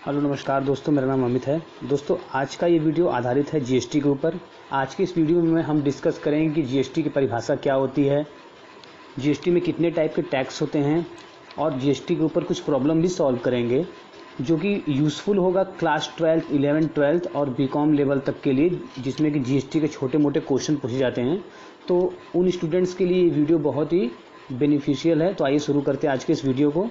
Hello नमस्कार दोस्तों, मेरा नाम अमित है। दोस्तों आज का ये वीडियो आधारित है जीएसटी के ऊपर। आज के इस वीडियो में हम डिस्कस करेंगे कि जीएसटी की परिभाषा क्या होती है, जीएसटी में कितने टाइप के टैक्स होते हैं और जीएसटी के ऊपर कुछ प्रॉब्लम भी सॉल्व करेंगे जो कि यूज़फुल होगा क्लास 12, 11, 12 और बीकॉम लेवल तक के लिए, जिसमें कि जीएसटी के छोटे मोटे क्वेश्चन पूछे जाते हैं। तो उन स्टूडेंट्स के लिए ये वीडियो बहुत ही बेनिफिशियल है। तो आइए शुरू करते हैं आज के इस वीडियो को।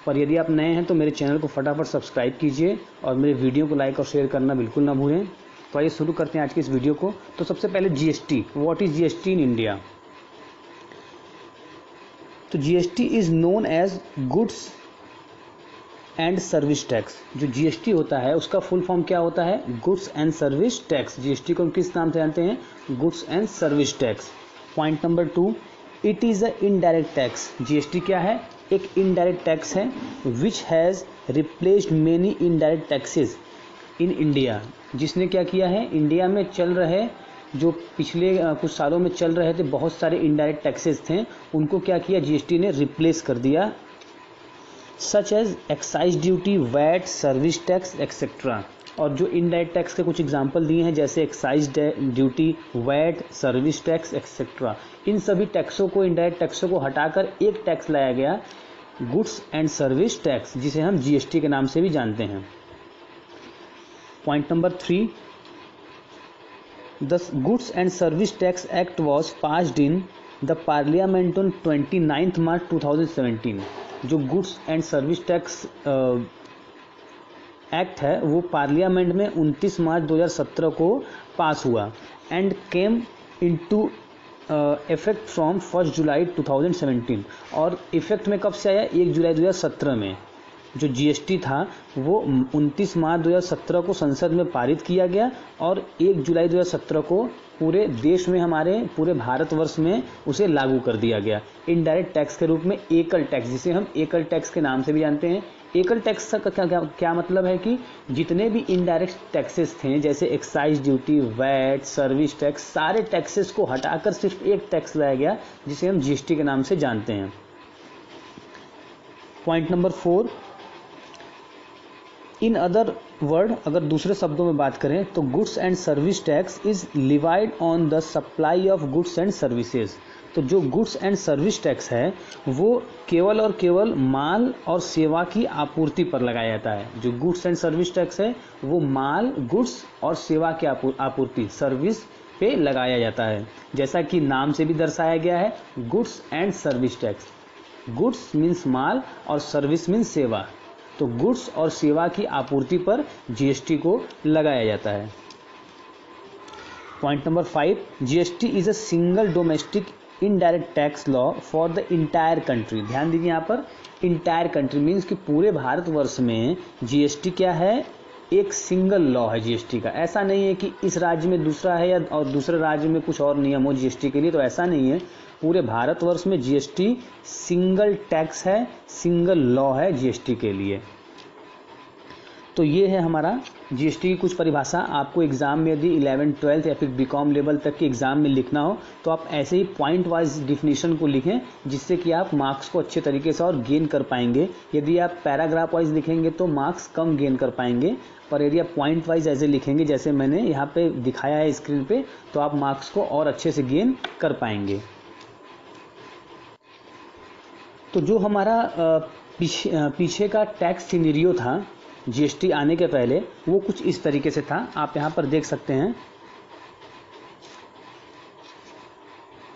पर यदि आप नए हैं तो मेरे चैनल को फटाफट सब्सक्राइब कीजिए और मेरे वीडियो को लाइक और शेयर करना बिल्कुल ना भूलें। तो आइए शुरू करते हैं आज के इस वीडियो को। तो सबसे पहले GST, what is GST in India? तो GST is known as goods and service tax. जो जीएसटी होता है उसका फुल फॉर्म क्या होता है? Goods and service tax. GST को हम किस नाम से जानते हैं? Goods and service tax. Point number 2, it is a indirect tax. GST क्या है? एक इनडायरेक्ट टैक्स है which has replaced many indirect taxes in India. जिसने क्या किया है, इंडिया में चल रहे जो पिछले कुछ सालों में चल रहे थे बहुत सारे इनडायरेक्ट टैक्सेस थे, उनको क्या किया, जीएसटी ने रिप्लेस कर दिया। Such as excise duty, VAT, service tax etcetera. और जो इनडायरेक्ट टैक्स के कुछ एग्जांपल दिए हैं जैसे excise duty, VAT, service tax etcetera. इन सभी टैक्सों को, इनडायरेक्ट टैक्सों को हटाकर एक टैक्स लाया गया, गुड्स एंड सर्विस टैक्स, जिसे हम जीएसटी के नाम से भी जानते हैं। Point number 3, the goods and service tax act was passed in the parliament on 29 मार्च 2017। जो goods and service tax act है वो पार्लियामेंट में 29 मार्च 2017 को पास हुआ and came into effect from 1 जुलाई 2017। और इफेक्ट में कब से आया? 1 जुलाई 2017 में। जो जीएसटी था वो 29 मार्च 2017 को संसद में पारित किया गया और 1 जुलाई 2017 को पूरे देश में, हमारे पूरे भारतवर्ष में उसे लागू कर दिया गया इनडायरेक्ट टैक्स के रूप में। एकल टैक्स, जिसे हम एकल टैक्स के नाम से भी जानते हैं। एकल टैक्स का क्या मतलब है कि जितने भी इनडायरेक्ट टैक्सेस थे जैसे excise duty, VAT, service tax, सारे टैक्सेस को हटाकर सिर्फ एक टैक्स लाया गया जिसे हम जीएसटी के नाम से जानते हैं। Point number 4, in other word, अगर दूसरे शब्दों में बात करें तो goods and service tax is levied on the supply of goods and services. तो जो गुड्स एंड सर्विस टैक्स है वो केवल और केवल माल और सेवा की आपूर्ति पर लगाया जाता है। जो गुड्स एंड सर्विस टैक्स है वो माल, गुड्स और सेवा की आपूर्ति, सर्विस पे लगाया जाता है। जैसा कि नाम से भी दर्शाया गया है, goods and service tax. Goods means माल और सर्विस मीन्स सेवा। तो गुड्स और सेवा की आपूर्ति पर जीएसटी को लगाया जाता है। Point number 5, GST is a single domestic indirect tax law for the entire country. ध्यान दीजिए यहाँ पर, इंटायर कंट्री मीन्स कि पूरे भारतवर्ष में जीएसटी क्या है? एक सिंगल लॉ है जीएसटी का। ऐसा नहीं है कि इस राज्य में दूसरा है या और दूसरे राज्य में कुछ और नियम हो जीएसटी के लिए, तो ऐसा नहीं है। पूरे भारतवर्ष में जीएसटी सिंगल टैक्स है, सिंगल लॉ है जीएसटी के लिए। तो ये है हमारा जीएसटी की कुछ परिभाषा। आपको एग्जाम में यदि 11, 12 या फिर बीकॉम लेवल तक के एग्जाम में लिखना हो तो आप ऐसे ही पॉइंट वाइज डिफिनीशन को लिखें, जिससे कि आप मार्क्स को अच्छे तरीके से और गेन कर पाएंगे। यदि आप पैराग्राफ वाइज लिखेंगे तो मार्क्स कम गेन कर पाएंगे, पर यदि आप पॉइंट वाइज ऐसे लिखेंगे जैसे मैंने यहाँ पे दिखाया है स्क्रीन पे, तो आप मार्क्स को और अच्छे से गेन कर पाएंगे। तो जो हमारा पीछे का टैक्स सिनेरियो था जीएसटी आने के पहले, वो कुछ इस तरीके से था। आप यहाँ पर देख सकते हैं।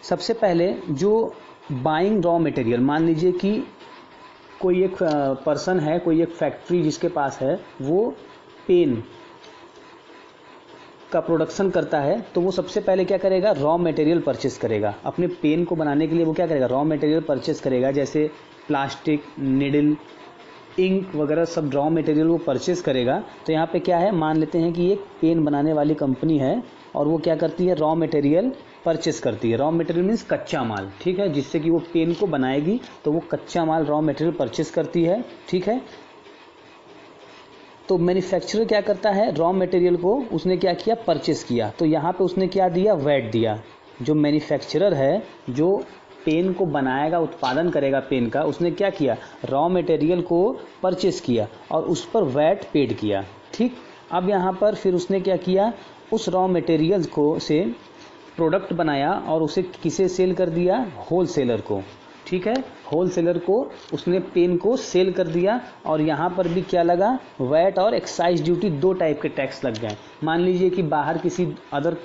सबसे पहले जो बाइंग रॉ मटेरियल, मान लीजिए कि कोई एक पर्सन है, कोई एक फैक्ट्री जिसके पास है, वो पेन का प्रोडक्शन करता है, तो वो सबसे पहले क्या करेगा? रॉ मटेरियल परचेस करेगा। अपने पेन को बनाने के लिए वो क्या करेगा? रॉ मटेरियल परचेस करेगा, जैसे प्लास्टिक, निडल, इंक वगैरह सब रॉ मटेरियल वो परचेस करेगा। तो यहाँ पे क्या है, मान लेते हैं कि एक पेन बनाने वाली कंपनी है और वो क्या करती है? रॉ मटेरियल परचेस करती है। रॉ मटेरियल मीन्स कच्चा माल, ठीक है, जिससे कि वो पेन को बनाएगी, तो वो कच्चा माल रॉ मटेरियल परचेस करती है, ठीक है। तो मैन्युफैक्चरर क्या करता है? रॉ मटेरियल को उसने क्या किया? परचेस किया। तो यहाँ पे उसने क्या दिया? वैट दिया। जो मैन्युफैक्चरर है, जो पेन को बनाएगा, उत्पादन करेगा पेन का, उसने क्या किया, रॉ मटेरियल को परचेस किया और उस पर वैट पेड किया। ठीक, अब यहाँ पर फिर उसने क्या किया, उस रॉ मटेरियल को से प्रोडक्ट बनाया और उसे किसे सेल कर दिया, होलसेलर को। ठीक है, होलसेलर को उसने पेन को सेल कर दिया और यहाँ पर भी क्या लगा, वैट और एक्साइज ड्यूटी, दो टाइप के टैक्स लग गए। मान लीजिए कि बाहर किसी अदर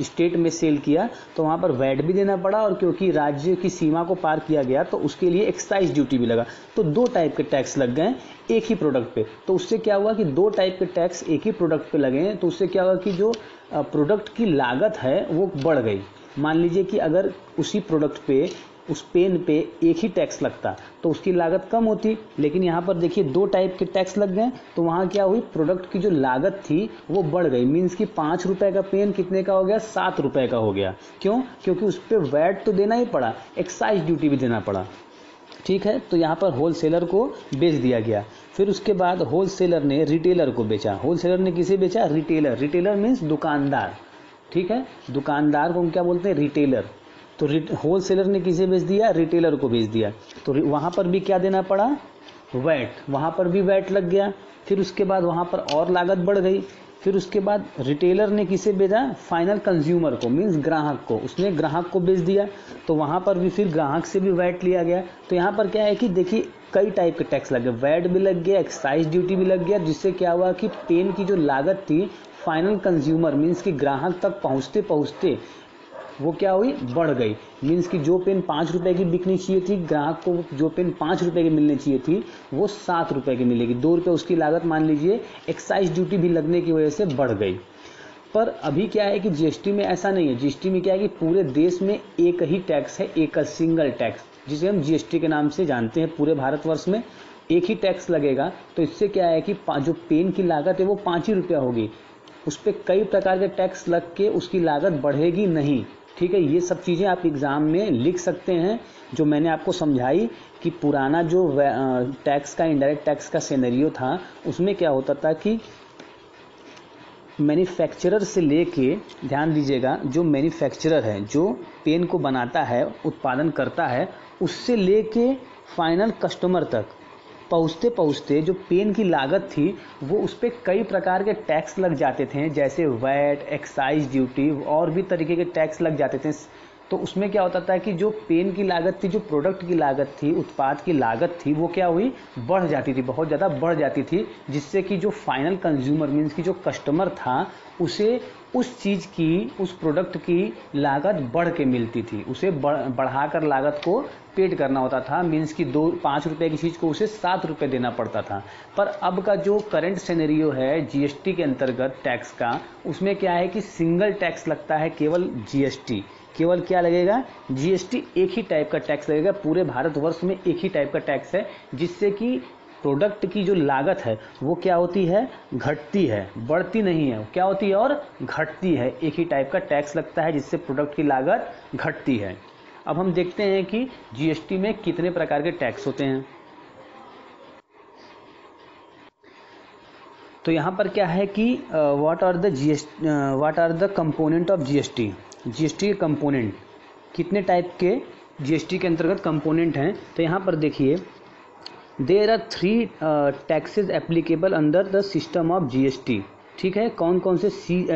स्टेट में सेल किया तो वहाँ पर वैट भी देना पड़ा और क्योंकि राज्य की सीमा को पार किया गया तो उसके लिए एक्साइज ड्यूटी भी लगा। तो दो टाइप के टैक्स लग गए एक ही प्रोडक्ट पे। तो उससे क्या हुआ कि दो टाइप के टैक्स एक ही प्रोडक्ट पे लगे तो उससे क्या हुआ कि जो प्रोडक्ट की लागत है वो बढ़ गई। मान लीजिए कि अगर उसी प्रोडक्ट पे, उस पेन पे एक ही टैक्स लगता तो उसकी लागत कम होती, लेकिन यहाँ पर देखिए दो टाइप के टैक्स लग गए तो वहाँ क्या हुई, प्रोडक्ट की जो लागत थी वो बढ़ गई। मीन्स कि 5 रुपए का पेन कितने का हो गया, 7 रुपए का हो गया। क्यों, क्योंकि उस पर वैट तो देना ही पड़ा, एक्साइज ड्यूटी भी देना पड़ा। ठीक है, तो यहाँ पर होलसेलर को बेच दिया गया। फिर उसके बाद होलसेलर ने रिटेलर को बेचा। होलसेलर ने किसे बेचा, रिटेलर। रिटेलर मीन्स दुकानदार। ठीक है, दुकानदार को हम क्या बोलते हैं, रिटेलर। तो होलसेलर ने किसे बेच दिया, रिटेलर को बेच दिया। तो वहाँ पर भी क्या देना पड़ा, वैट, वहाँ पर भी वैट लग गया। फिर उसके बाद वहाँ पर और लागत बढ़ गई। फिर उसके बाद रिटेलर ने किसे बेचा, फाइनल कंज्यूमर को, मीन्स ग्राहक को। उसने ग्राहक को बेच दिया तो वहाँ पर भी फिर ग्राहक से भी वैट लिया गया। तो यहाँ पर क्या है कि देखिए कई टाइप के टैक्स लग गए, वैट भी लग गया, एक्साइज ड्यूटी भी लग गया, जिससे क्या हुआ कि पेन की जो लागत थी फाइनल कंज्यूमर मीन्स कि ग्राहक तक पहुँचते पहुँचते वो क्या हुई, बढ़ गई। मीन्स कि जो पेन 5 रुपए की बिकनी चाहिए थी, ग्राहक को जो पेन 5 रुपए की मिलनी चाहिए थी वो 7 रुपए की मिलेगी। 2 रुपए उसकी लागत मान लीजिए एक्साइज ड्यूटी भी लगने की वजह से बढ़ गई। पर अभी क्या है कि जीएसटी में ऐसा नहीं है। जीएसटी में क्या है कि पूरे देश में एक ही टैक्स है, एक सिंगल टैक्स, जिसे हम जीएसटी के नाम से जानते हैं। पूरे भारतवर्ष में एक ही टैक्स लगेगा। तो इससे क्या है कि जो पेन की लागत है वो 5 ही रुपया होगी, उस पर कई प्रकार के टैक्स लग के उसकी लागत बढ़ेगी नहीं। ठीक है, ये सब चीज़ें आप एग्ज़ाम में लिख सकते हैं। जो मैंने आपको समझाई कि पुराना जो टैक्स का, इनडायरेक्ट टैक्स का सिनेरियो था, उसमें क्या होता था कि मैन्युफैक्चरर से लेके, ध्यान दीजिएगा, जो मैन्युफैक्चरर है, जो पेन को बनाता है, उत्पादन करता है, उससे लेके फाइनल कस्टमर तक पहुँचते पहुँचते जो पेन की लागत थी वो उस पर कई प्रकार के टैक्स लग जाते थे, जैसे वैट, एक्साइज ड्यूटी और भी तरीके के टैक्स लग जाते थे। तो उसमें क्या होता था कि जो पेन की लागत थी, जो प्रोडक्ट की लागत थी, उत्पाद की लागत थी, वो क्या हुई, बढ़ जाती थी, बहुत ज़्यादा बढ़ जाती थी, जिससे कि जो फाइनल कंज्यूमर मीन्स की जो कस्टमर था उसे उस चीज़ की, उस प्रोडक्ट की लागत बढ़ के मिलती थी। उसे बढ़ाकर लागत को पेड करना होता था। मीन्स कि 5 रुपए की चीज़ को उसे 7 रुपए देना पड़ता था। पर अब का जो करंट सिनेरियो है जीएसटी के अंतर्गत टैक्स का, उसमें क्या है कि सिंगल टैक्स लगता है, केवल जीएसटी। केवल क्या लगेगा, जीएसटी, एक ही टाइप का टैक्स लगेगा। पूरे भारतवर्ष में एक ही टाइप का टैक्स है, जिससे कि प्रोडक्ट की जो लागत है वो क्या होती है, घटती है, बढ़ती नहीं है। क्या होती है, और घटती है। एक ही टाइप का टैक्स लगता है जिससे प्रोडक्ट की लागत घटती है। अब हम देखते हैं कि जीएसटी में कितने प्रकार के टैक्स होते हैं। तो यहाँ पर क्या है कि what are the component of GST. GST के कंपोनेंट, कितने टाइप के जीएसटी के अंतर्गत कंपोनेंट हैं। तो यहाँ पर देखिए, there are 3 taxes applicable under the system of GST. ठीक है, कौन कौन से,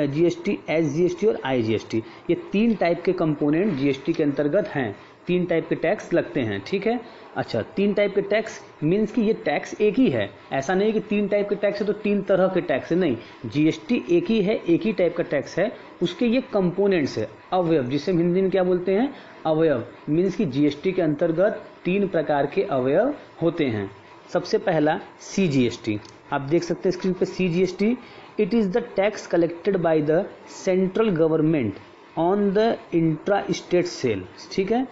जीएसटी, एसजीएसटी और आईजीएसटी। ये 3 टाइप के कंपोनेंट जीएसटी के अंतर्गत हैं। 3 टाइप के टैक्स लगते हैं। ठीक है, अच्छा, 3 टाइप के टैक्स मीन्स कि ये टैक्स एक ही है। ऐसा नहीं कि 3 टाइप के टैक्स है तो 3 तरह के टैक्स है, नहीं। जीएसटी एक ही है, एक ही टाइप का टैक्स है। उसके ये कंपोनेंट्स है, अवयव, जिसे हम हिंदी में क्या बोलते हैं, अवयव। मीन्स कि जीएसटी के अंतर्गत 3 प्रकार के अवयव होते हैं। सबसे पहला सीजीएसटी, आप देख सकते हैं स्क्रीन पे, CGST, it is the tax collected by the central government on the intra state sale. ठीक है,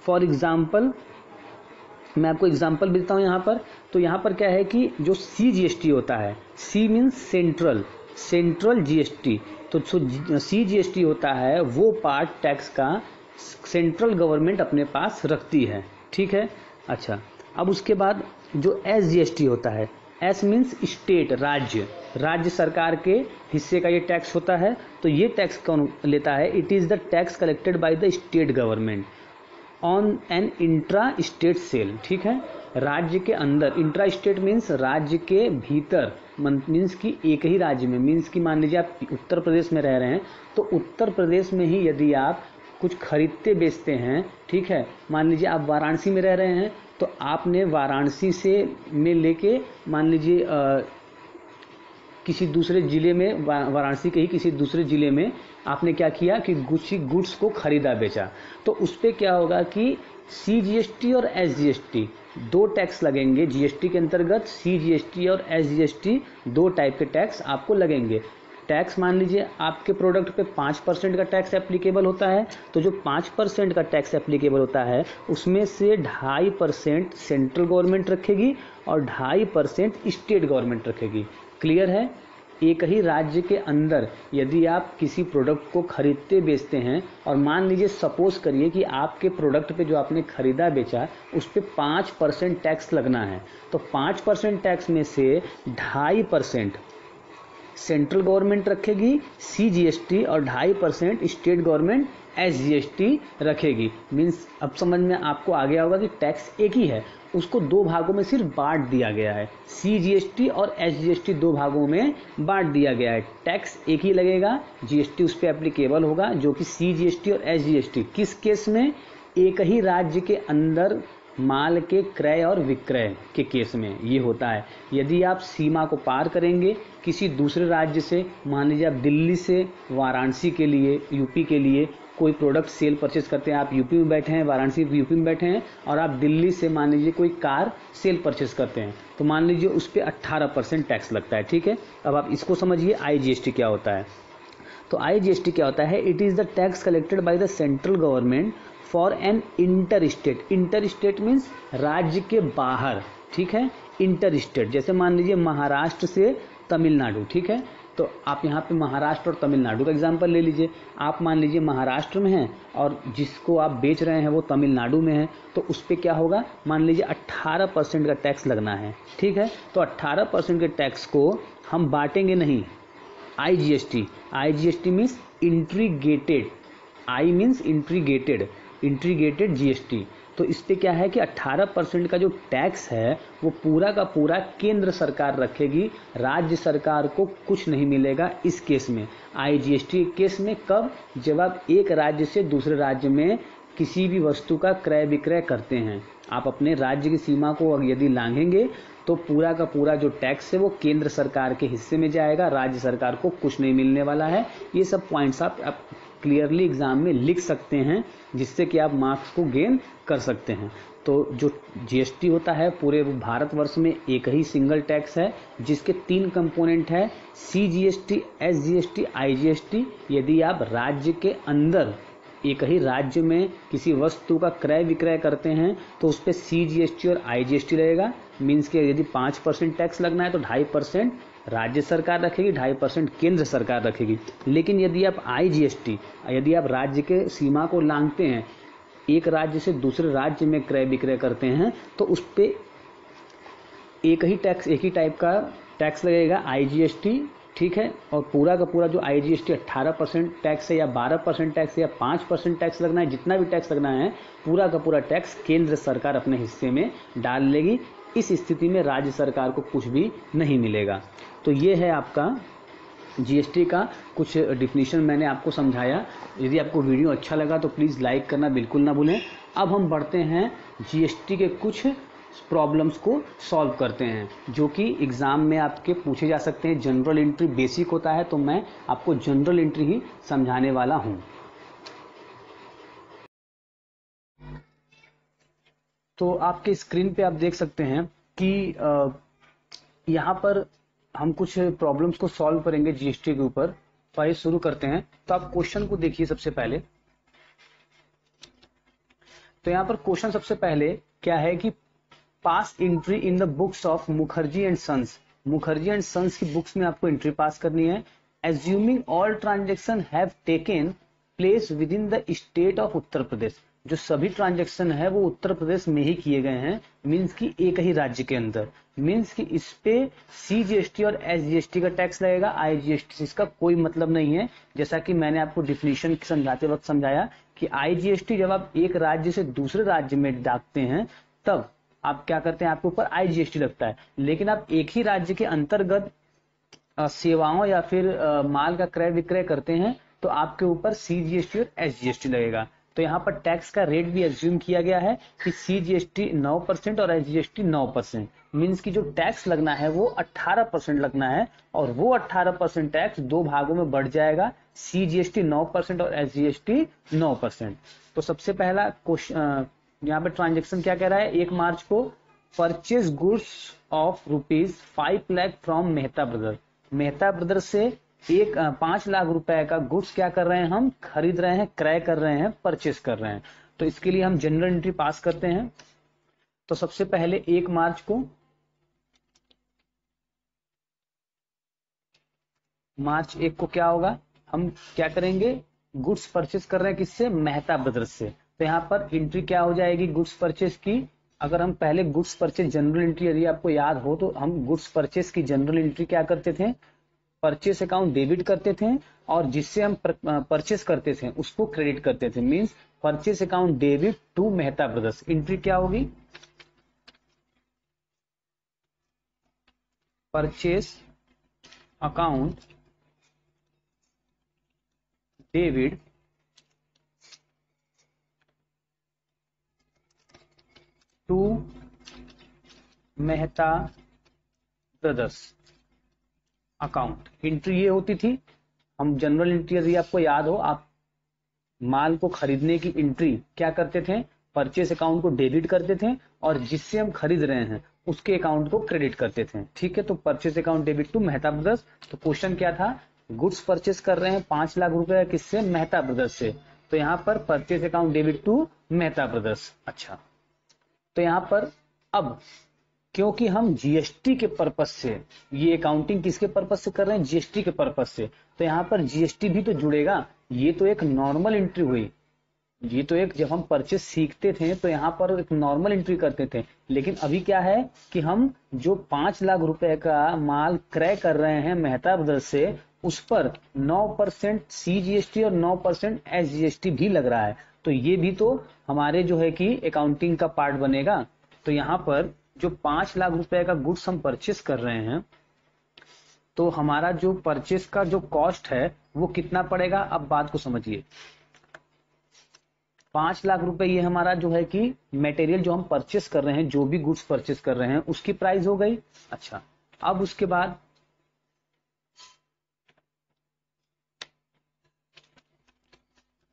फॉर एग्जाम्पल, मैं आपको एग्जाम्पल देता हूँ यहाँ पर। तो यहाँ पर क्या है कि जो सीजीएसटी होता है, C means central, central GST. तो सीजीएसटी होता है वो पार्ट टैक्स का सेंट्रल गवर्नमेंट अपने पास रखती है। ठीक है, अच्छा, अब उसके बाद जो एसजीएसटी होता है, एस मीन्स स्टेट, राज्य, राज्य सरकार के हिस्से का ये टैक्स होता है। तो ये टैक्स कौन लेता है, it is the tax collected by the state government. On an intra state sale, ठीक है, राज्य के अंदर, इंट्रा स्टेट मीन्स राज्य के भीतर, मीन्स कि एक ही राज्य में, मीन्स कि मान लीजिए आप उत्तर प्रदेश में रह रहे हैं तो उत्तर प्रदेश में ही यदि आप कुछ खरीदते बेचते हैं, ठीक है, मान लीजिए आप वाराणसी में रह रहे हैं तो आपने वाराणसी से में लेके मान लीजिए किसी दूसरे जिले में, वाराणसी के ही किसी दूसरे जिले में आपने क्या किया कि गुड्स को खरीदा बेचा, तो उस पर क्या होगा कि CGST और SGST दो टैक्स लगेंगे। जीएसटी के अंतर्गत CGST और SGST दो टाइप के टैक्स आपको लगेंगे। टैक्स मान लीजिए आपके प्रोडक्ट पे 5% का टैक्स एप्लीकेबल होता है, तो जो 5% का टैक्स एप्लीकेबल होता है उसमें से 2.5% सेंट्रल गवर्नमेंट रखेगी और 2.5% स्टेट गवर्नमेंट रखेगी। क्लियर है? एक ही राज्य के अंदर यदि आप किसी प्रोडक्ट को खरीदते बेचते हैं और मान लीजिए सपोज करिए कि आपके प्रोडक्ट पे जो आपने खरीदा बेचा उस पे 5% टैक्स लगना है, तो 5% टैक्स में से 2.5% सेंट्रल गवर्नमेंट रखेगी CGST और 2.5% स्टेट गवर्नमेंट SGST रखेगी। मीन्स अब समझ में आपको आ गया होगा कि टैक्स एक ही है, उसको दो भागों में सिर्फ बांट दिया गया है। CGST और SGST दो भागों में बांट दिया गया है। टैक्स एक ही लगेगा, GST उस पर एप्लीकेबल होगा, जो कि CGST और SGST किस केस में? एक ही राज्य के अंदर माल के क्रय और विक्रय के केस में ये होता है। यदि आप सीमा को पार करेंगे किसी दूसरे राज्य से, मान लीजिए आप दिल्ली से वाराणसी के लिए, यूपी के लिए कोई प्रोडक्ट सेल परचेज करते हैं, आप यूपी में बैठे हैं, वाराणसी यूपी में बैठे हैं और आप दिल्ली से मान लीजिए कोई कार सेल परचेज करते हैं, तो मान लीजिए उस पर 18% टैक्स लगता है। ठीक है, अब आप इसको समझिए IGST क्या होता है। तो IGST क्या होता है? It is the tax collected by the central government for an inter state. Inter state means राज्य के बाहर, ठीक है, इंटर स्टेट। जैसे मान लीजिए महाराष्ट्र से तमिलनाडु, ठीक है, तो आप यहाँ पे महाराष्ट्र और तमिलनाडु का एग्जांपल ले लीजिए। आप मान लीजिए महाराष्ट्र में हैं और जिसको आप बेच रहे हैं वो तमिलनाडु में है, तो उस पर क्या होगा? मान लीजिए 18% का टैक्स लगना है। ठीक है, तो 18% के टैक्स को हम बांटेंगे नहीं। IGST means integrated, I means integrated GST। तो इस पे क्या है कि 18% का जो टैक्स है वो पूरा का पूरा केंद्र सरकार रखेगी, राज्य सरकार को कुछ नहीं मिलेगा इस केस में, IGST के केस में। कब? जब आप एक राज्य से दूसरे राज्य में किसी भी वस्तु का क्रय विक्रय करते हैं, आप अपने राज्य की सीमा को यदि लांघेंगे तो पूरा का पूरा जो टैक्स है वो केंद्र सरकार के हिस्से में जाएगा, राज्य सरकार को कुछ नहीं मिलने वाला है। ये सब पॉइंट्स आप क्लियरली एग्जाम में लिख सकते हैं, जिससे कि आप मार्क्स को गेन कर सकते हैं। तो जो GST होता है पूरे भारतवर्ष में एक ही सिंगल टैक्स है, जिसके 3 कंपोनेंट है, CGST, SGST, IGST। यदि आप राज्य के अंदर एक ही राज्य में किसी वस्तु का क्रय विक्रय करते हैं तो उस पर CGST और IGST रहेगा। मीन्स के यदि 5% टैक्स लगना है तो 2.5% राज्य सरकार रखेगी, 2.5% केंद्र सरकार रखेगी। लेकिन यदि आप IGST, यदि आप राज्य के सीमा को लांघते हैं, एक राज्य से दूसरे राज्य में क्रय विक्रय करते हैं, तो उस पर एक ही टाइप का टैक्स लगेगा, IGST। ठीक है, और पूरा का पूरा जो IGST 18% टैक्स है या 12% टैक्स है या 5% टैक्स लगना है, जितना भी टैक्स लगना है पूरा का पूरा टैक्स केंद्र सरकार अपने हिस्से में डाल लेगी। इस स्थिति में राज्य सरकार को कुछ भी नहीं मिलेगा। तो ये है आपका GST का कुछ डिफिनीशन मैंने आपको समझाया। यदि आपको वीडियो अच्छा लगा तो प्लीज़ लाइक करना बिल्कुल ना भूलें। अब हम बढ़ते हैं GST के कुछ प्रॉब्लम्स को सॉल्व करते हैं, जो कि एग्जाम में आपके पूछे जा सकते हैं। जनरल एंट्री बेसिक होता है, तो मैं आपको जनरल एंट्री ही समझाने वाला हूं। तो आपके स्क्रीन पे आप देख सकते हैं कि यहाँ पर हम कुछ प्रॉब्लम्स को सॉल्व करेंगे GST के ऊपर। तो आइए शुरू करते हैं। तो आप क्वेश्चन को देखिए सबसे पहले। तो यहाँ पर क्वेश्चन सबसे पहले क्या है कि pass entry in the books of Mukherjee and sons. Mukherjee and sons की बुक्स में आपको एंट्री पास करनी है। Assuming all transaction have taken place within the state of Uttar Pradesh. जो सभी ट्रांजैक्शन है वो उत्तर प्रदेश में ही किए गए हैं, मीन्स कि एक ही राज्य के अंदर, मीन्स कि इस पे सीजीएसटी और एसजीएसटी का टैक्स लगेगा, आईजीएसटी से इसका कोई मतलब नहीं है। जैसा कि मैंने आपको डिफिनीशन समझाते वक्त समझाया कि आईजीएसटी जब आप एक राज्य से दूसरे राज्य में डाकते हैं तब आप क्या करते हैं, आपके ऊपर आईजीएसटी लगता है। लेकिन आप एक ही राज्य के अंतर्गत सेवाओं या फिर माल का क्रय विक्रय करते हैं तो आपके ऊपर सीजीएसटी और एसजीएसटी लगेगा। तो यहाँ पर टैक्स का रेट भी एज्यूम किया गया है कि सीजीएसटी 9% और एसजीएसटी 9%, मीन्स की जो टैक्स लगना है वो 18% लगना है, और वो 18% टैक्स दो भागों में बढ़ जाएगा, सीजीएसटी 9% और एसजीएसटी 9%। तो सबसे पहला क्वेश्चन यहाँ पे ट्रांजेक्शन क्या कह रहा है, 1 मार्च को purchase goods of ₹5 lakh from Mehta brother, Mehta brother से 5 लाख रुपए का गुड्स क्या कर रहे हैं, हम खरीद रहे हैं, क्रय कर रहे हैं, परचेस कर रहे हैं। तो इसके लिए हम जनरल एंट्री पास करते हैं। तो सबसे पहले 1 मार्च को, मार्च 1 को क्या होगा, हम क्या करेंगे, गुड्स परचेस कर रहे हैं किससे, मेहता ब्रदर्स से। तो यहाँ पर एंट्री क्या हो जाएगी गुड्स परचेस की, अगर हम पहले गुड्स परचेस जनरल एंट्री यदि आपको याद हो तो हम गुड्स परचेस की जनरल एंट्री क्या करते थे, परचेस अकाउंट डेबिट करते थे, और जिससे हम परचेस करते थे उसको क्रेडिट करते थे, means purchase account debit to Mehta brothers. Entry क्या होगी, purchase account debit to Mehta brothers account. Entry ये होती थी, हम जनरल एंट्री यदि आपको याद हो, आप माल को खरीदने की एंट्री क्या करते थे, परचेस अकाउंट को डेबिट करते थे, और जिससे हम खरीद रहे हैं उसके अकाउंट को क्रेडिट करते थे। ठीक है, तो purchase account debit to Mehta brothers. तो क्वेश्चन क्या था, गुड्स परचेस कर रहे हैं 5 लाख रुपए किससे, मेहता ब्रदर्स से। तो यहाँ पर purchase account debit to Mehta brothers. अच्छा, तो यहाँ पर अब क्योंकि हम जीएसटी के पर्पज से, ये अकाउंटिंग किसके पर्पज से कर रहे हैं, जीएसटी के पर्पज से, तो यहाँ पर जीएसटी भी तो जुड़ेगा। ये तो एक नॉर्मल एंट्री हुई, ये तो एक, जब हम परचेस सीखते थे तो यहाँ पर एक नॉर्मल एंट्री करते थे, लेकिन अभी क्या है कि हम जो 5 लाख रुपए का माल क्रय कर रहे हैं मेहता ब्रदर्स से, उस पर 9% सीजीएसटी और 9% एसजीएसटी भी लग रहा है। तो ये भी तो हमारे जो है कि अकाउंटिंग का पार्ट बनेगा। तो यहाँ पर जो 5 लाख रुपए का गुड्स हम परचेस कर रहे हैं, तो हमारा जो परचेस का जो कॉस्ट है वो कितना पड़ेगा, अब बात को समझिए। 5 लाख रुपए ये हमारा जो है कि मटेरियल जो हम परचेस कर रहे हैं, जो भी गुड्स परचेस कर रहे हैं उसकी प्राइस हो गई। अच्छा, अब उसके बाद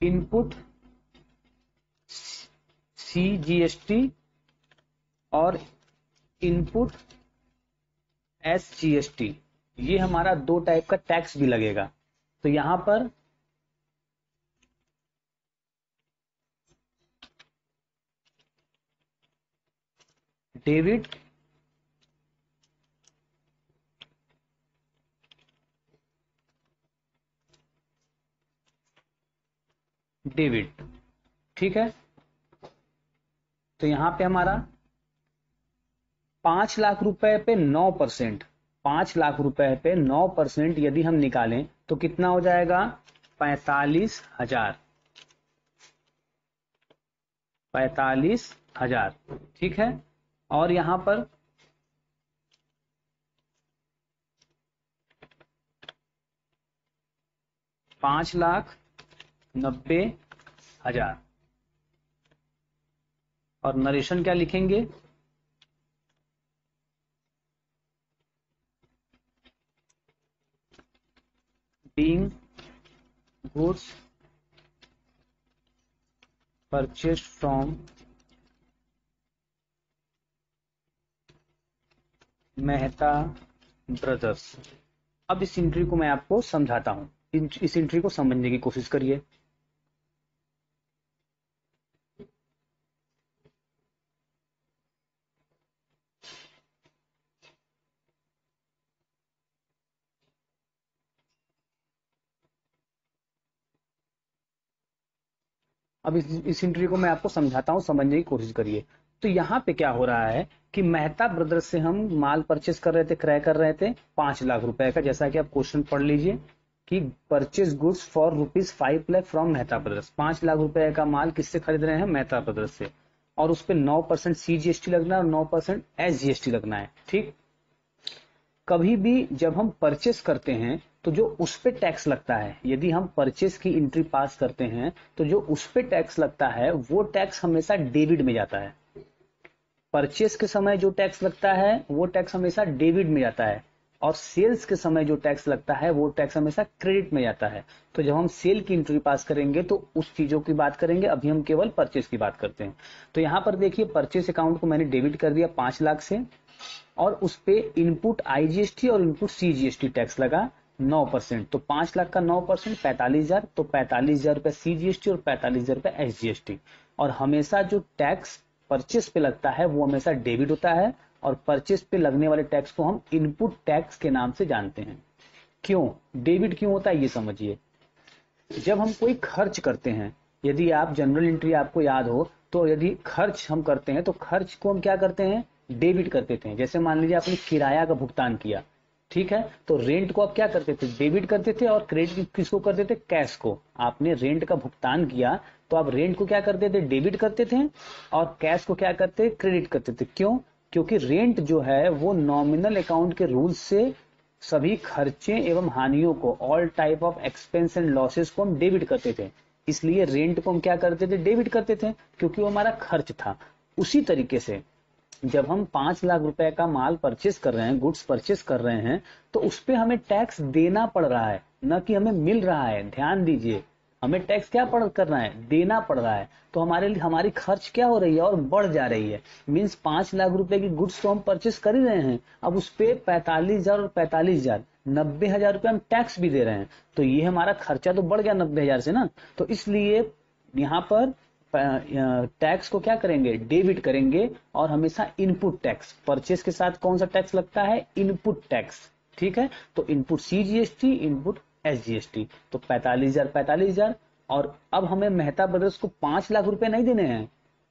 इनपुट सीजीएसटी और इनपुट एसजीएसटी, ये हमारा 2 टाइप का टैक्स भी लगेगा। तो यहां पर डेबिट डेबिट, ठीक है। तो यहां पे हमारा 5 लाख रुपए पे 9%, 5 लाख रुपए पे 9% यदि हम निकालें तो कितना हो जाएगा, 45,000, 45,000, ठीक है। और यहां पर 5,90,000, और नरेशन क्या लिखेंगे, being goods purchased from Mehta brothers. अब इस एंट्री को मैं आपको समझाता हूं, इस एंट्री को समझने की कोशिश करिए। अब इस इंट्री को मैं आपको समझाता हूँ, समझने की कोशिश करिए। तो यहाँ पे क्या हो रहा है कि मेहता ब्रदर्स से हम माल परचेस कर रहे थे, क्रय कर रहे थे 5 लाख रुपए का, जैसा कि आप क्वेश्चन पढ़ लीजिए कि purchase goods for ₹5 lakh from Mehta brothers. 5 lakh रुपए का माल किससे खरीद रहे हैं? मेहता ब्रदर्स से। और उस पर 9% CGST लगना है और 9% SGST लगना है। ठीक, कभी भी जब हम परचेस करते हैं तो जो उस पे टैक्स लगता है, यदि हम परचेस की एंट्री पास करते हैं तो जो उस पे टैक्स लगता है वो टैक्स हमेशा डेबिट में जाता है। परचेस के समय जो टैक्स लगता है वो टैक्स हमेशा डेबिट में जाता है, और सेल्स के समय जो टैक्स लगता है वो टैक्स हमेशा क्रेडिट में जाता है। तो जब हम सेल की एंट्री पास करेंगे तो उस चीजों की बात करेंगे, अभी हम केवल परचेस की बात करते हैं। तो यहाँ पर देखिए, परचेस अकाउंट को मैंने डेबिट कर दिया 5 लाख से, और उस पे इनपुट IGST और इनपुट CGST टैक्स लगा 9%। तो 5 लाख का 9% 45,000, तो 45,000 रुपए CGST और 45,000 रुपए SGST। और हमेशा जो टैक्स परचेस पे लगता है वो हमेशा डेबिट होता है, और परचेस पे लगने वाले टैक्स को हम इनपुट टैक्स के नाम से जानते हैं। क्यों डेबिट क्यों होता है ये समझिए। जब हम कोई खर्च करते हैं, यदि आप जनरल एंट्री आपको याद हो, तो यदि खर्च हम करते हैं तो खर्च को हम क्या करते हैं? डेबिट करते थे। जैसे मान लीजिए आपने किराया का भुगतान किया, ठीक है, तो रेंट को आप क्या करते थे? डेबिट करते थे। और क्रेडिट किसको करते थे? कैश को। आपने रेंट का भुगतान किया तो आप रेंट को क्या करते थे? डेबिट करते थे। और कैश को क्या करते? क्रेडिट करते थे। क्यों? क्योंकि रेंट जो है वो नॉमिनल अकाउंट के रूल से सभी खर्चे एवं हानियों को, all type of expense and losses को हम डेबिट करते थे। इसलिए रेंट को हम क्या करते थे? डेबिट करते थे, क्योंकि वो हमारा खर्च था। उसी तरीके से जब हम 5 लाख रुपए का माल परचेस कर रहे हैं, गुड्स परचेस कर रहे हैं, तो उस पे हमें टैक्स देना पड़ रहा है, न कि हमें मिल रहा है। ध्यान दीजिए, हमें टैक्स क्या करना है? देना पड़ रहा है। तो हमारे लिए हमारी खर्च क्या हो रही है? और बढ़ जा रही है। मीन्स 5 लाख रुपए की गुड्स तो हम परचेस कर ही रहे हैं, अब उस पे 45,000 और 45,000 90,000 रुपए हम टैक्स भी दे रहे हैं। तो ये हमारा खर्चा तो बढ़ गया 90,000 से ना। तो इसलिए यहाँ पर टैक्स को क्या करेंगे? डेबिट करेंगे। और हमेशा इनपुट टैक्स, परचेस के साथ कौन सा टैक्स लगता है? Input tax. ठीक है, तो इनपुट CGST, इनपुट SGST। तो 45,000 45,000। और अब हमें मेहता ब्रदर्स को 5 लाख रुपए नहीं देने हैं,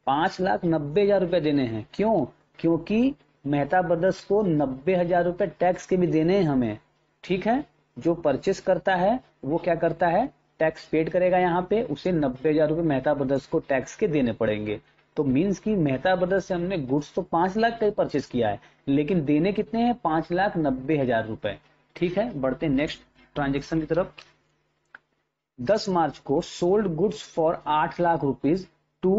5,90,000 रुपए देने हैं। क्यों? क्योंकि मेहता ब्रदर्स को 90,000 रुपए टैक्स के भी देने हैं हमें। ठीक है, जो परचेस करता है वो क्या करता है? टैक्स पेड करेगा। यहाँ पे उसे 90,000 रुपए मेहता ब्रदर्स को टैक्स के देने पड़ेंगे। तो मीन्स की मेहता ब्रदर्स से हमने गुड्स तो 5 लाख का ही परचेस किया है, लेकिन देने कितने हैं? 5,90,000 रुपए। ठीक है, बढ़ते नेक्स्ट ट्रांजेक्शन की तरफ। 10 मार्च को sold goods for 8 lakh rupees to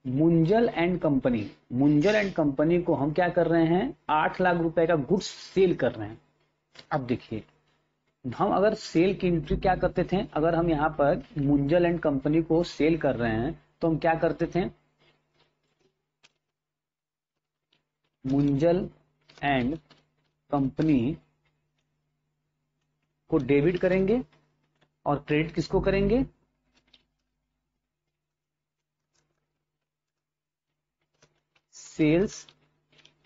Munjal and company. Munjal and company को हम क्या कर रहे हैं? 8 लाख रुपए का गुड्स सेल कर रहे हैं। अब देखिए, हम अगर सेल की एंट्री क्या करते थे? अगर हम यहाँ पर मुंजल एंड कंपनी को सेल कर रहे हैं तो हम क्या करते थे? मुंजल एंड कंपनी को डेबिट करेंगे और क्रेडिट किसको करेंगे? Sales